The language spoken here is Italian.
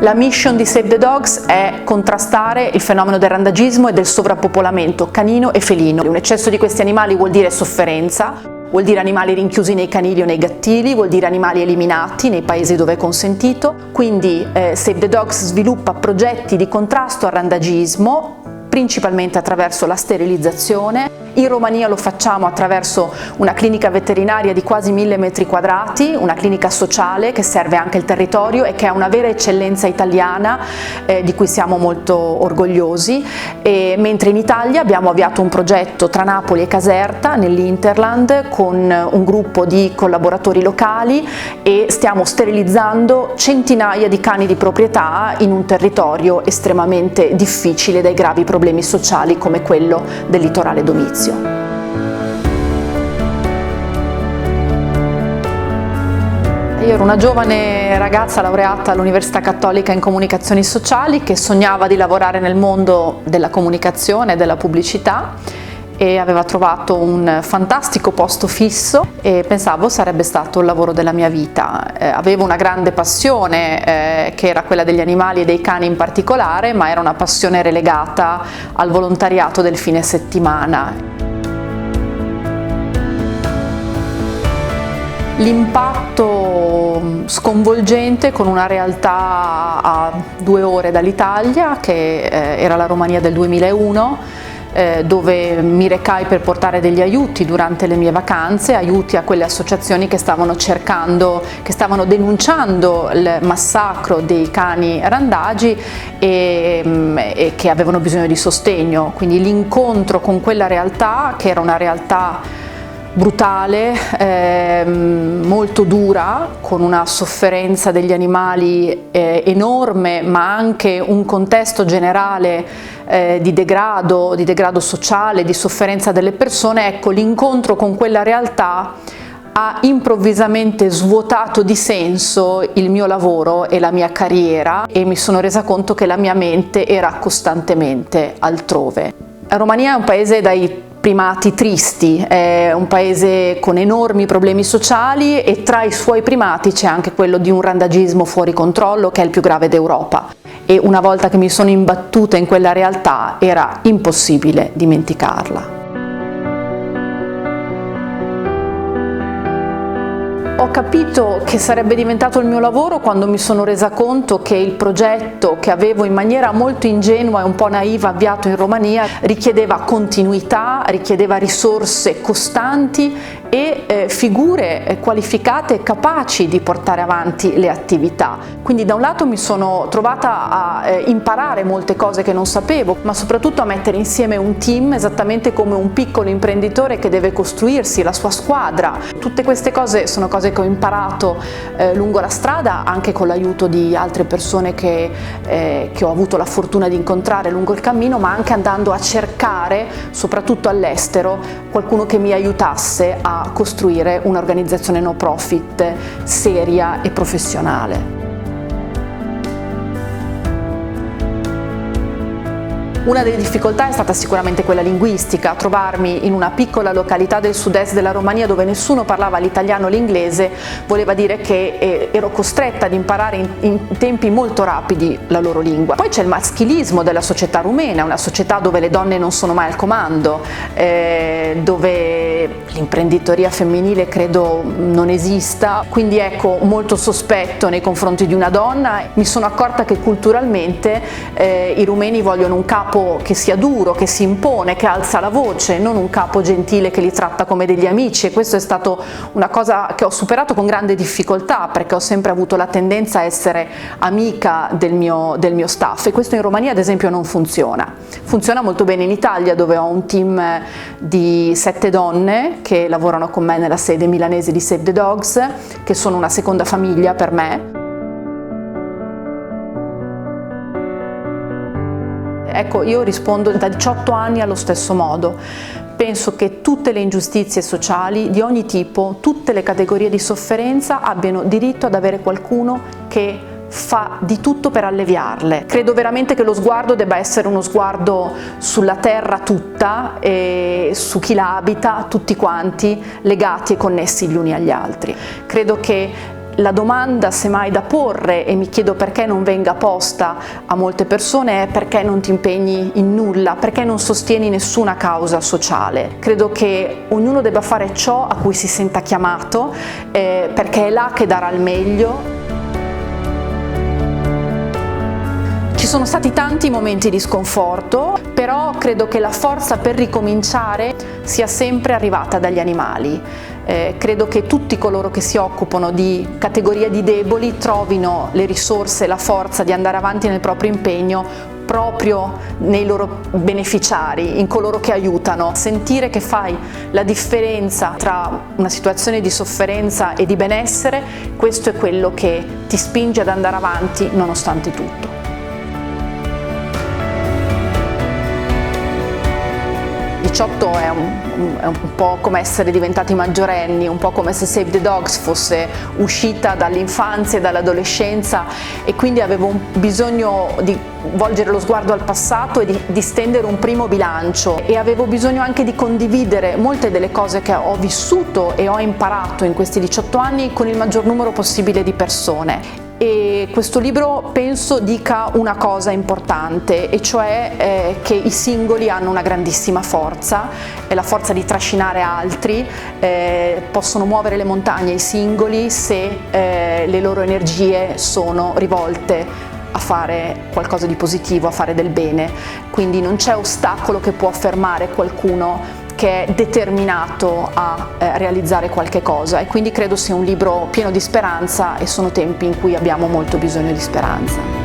La mission di Save the Dogs è contrastare il fenomeno del randagismo e del sovrappopolamento canino e felino. Un eccesso di questi animali vuol dire sofferenza, vuol dire animali rinchiusi nei canili o nei gattili, vuol dire animali eliminati nei paesi dove è consentito. Quindi Save the Dogs sviluppa progetti di contrasto al randagismo, principalmente attraverso la sterilizzazione. In Romania lo facciamo attraverso una clinica veterinaria di quasi 1000 metri quadrati, una clinica sociale che serve anche il territorio e che è una vera eccellenza italiana di cui siamo molto orgogliosi. Mentre in Italia abbiamo avviato un progetto tra Napoli e Caserta nell'Interland con un gruppo di collaboratori locali e stiamo sterilizzando centinaia di cani di proprietà in un territorio estremamente difficile dai gravi problemi sociali come quello del litorale domizio. Io ero una giovane ragazza laureata all'Università Cattolica in Comunicazioni Sociali che sognava di lavorare nel mondo della comunicazione e della pubblicità e aveva trovato un fantastico posto fisso e pensavo sarebbe stato il lavoro della mia vita. Avevo una grande passione che era quella degli animali e dei cani in particolare, ma era una passione relegata al volontariato del fine settimana. L'impatto sconvolgente con una realtà a 2 ore dall'Italia, che era la Romania del 2001, dove mi recai per portare degli aiuti durante le mie vacanze, aiuti a quelle associazioni che stavano denunciando il massacro dei cani randagi e che avevano bisogno di sostegno. Quindi l'incontro con quella realtà, che era una realtà brutale, molto dura, con una sofferenza degli animali enorme, ma anche un contesto generale di degrado sociale, di sofferenza delle persone. Ecco, l'incontro con quella realtà ha improvvisamente svuotato di senso il mio lavoro e la mia carriera e mi sono resa conto che la mia mente era costantemente altrove. La Romania è un paese dai primati tristi, è un paese con enormi problemi sociali e tra i suoi primati c'è anche quello di un randagismo fuori controllo che è il più grave d'Europa. E una volta che mi sono imbattuta in quella realtà era impossibile dimenticarla. Ho capito che sarebbe diventato il mio lavoro quando mi sono resa conto che il progetto che avevo in maniera molto ingenua e un po' naiva avviato in Romania richiedeva continuità, richiedeva risorse costanti e figure qualificate e capaci di portare avanti le attività. Quindi da un lato mi sono trovata a imparare molte cose che non sapevo, ma soprattutto a mettere insieme un team esattamente come un piccolo imprenditore che deve costruirsi la sua squadra. Tutte queste cose sono cose che ho imparato lungo la strada, anche con l'aiuto di altre persone che ho avuto la fortuna di incontrare lungo il cammino, ma anche andando a cercare, soprattutto all'estero, qualcuno che mi aiutasse a costruire un'organizzazione no profit seria e professionale. Una delle difficoltà è stata sicuramente quella linguistica, trovarmi in una piccola località del sud-est della Romania dove nessuno parlava l'italiano o l'inglese voleva dire che ero costretta ad imparare in tempi molto rapidi la loro lingua. Poi c'è il maschilismo della società rumena, una società dove le donne non sono mai al comando, dove l'imprenditoria femminile credo non esista, quindi ecco molto sospetto nei confronti di una donna. Mi sono accorta che culturalmente i rumeni vogliono un capo che sia duro, che si impone, che alza la voce, non un capo gentile che li tratta come degli amici, e questo è stato una cosa che ho superato con grande difficoltà perché ho sempre avuto la tendenza a essere amica del mio staff e questo in Romania ad esempio non funziona. Funziona molto bene in Italia dove ho un team di 7 donne che lavorano con me nella sede milanese di Save the Dogs, che sono una seconda famiglia per me. Ecco, io rispondo da 18 anni allo stesso modo. Penso che tutte le ingiustizie sociali di ogni tipo, tutte le categorie di sofferenza abbiano diritto ad avere qualcuno che fa di tutto per alleviarle. Credo veramente che lo sguardo debba essere uno sguardo sulla terra tutta e su chi la abita, tutti quanti legati e connessi gli uni agli altri. Credo che La domanda semmai da porre, e mi chiedo perché non venga posta a molte persone, è perché non ti impegni in nulla, perché non sostieni nessuna causa sociale. Credo che ognuno debba fare ciò a cui si senta chiamato, perché è là che darà il meglio. Ci sono stati tanti momenti di sconforto, però credo che la forza per ricominciare sia sempre arrivata dagli animali. Credo che tutti coloro che si occupano di categoria di deboli trovino le risorse e la forza di andare avanti nel proprio impegno proprio nei loro beneficiari, in coloro che aiutano. Sentire che fai la differenza tra una situazione di sofferenza e di benessere, questo è quello che ti spinge ad andare avanti nonostante tutto. 18 è un po' come essere diventati maggiorenni, un po' come se Save the Dogs fosse uscita dall'infanzia e dall'adolescenza, e quindi avevo bisogno di volgere lo sguardo al passato e di stendere un primo bilancio, e avevo bisogno anche di condividere molte delle cose che ho vissuto e ho imparato in questi 18 anni con il maggior numero possibile di persone. E questo libro penso dica una cosa importante, e cioè che i singoli hanno una grandissima forza, la forza di trascinare altri, possono muovere le montagne i singoli se le loro energie sono rivolte a fare qualcosa di positivo, a fare del bene. Quindi non c'è ostacolo che può fermare qualcuno che è determinato a realizzare qualche cosa, e quindi credo sia un libro pieno di speranza, e sono tempi in cui abbiamo molto bisogno di speranza.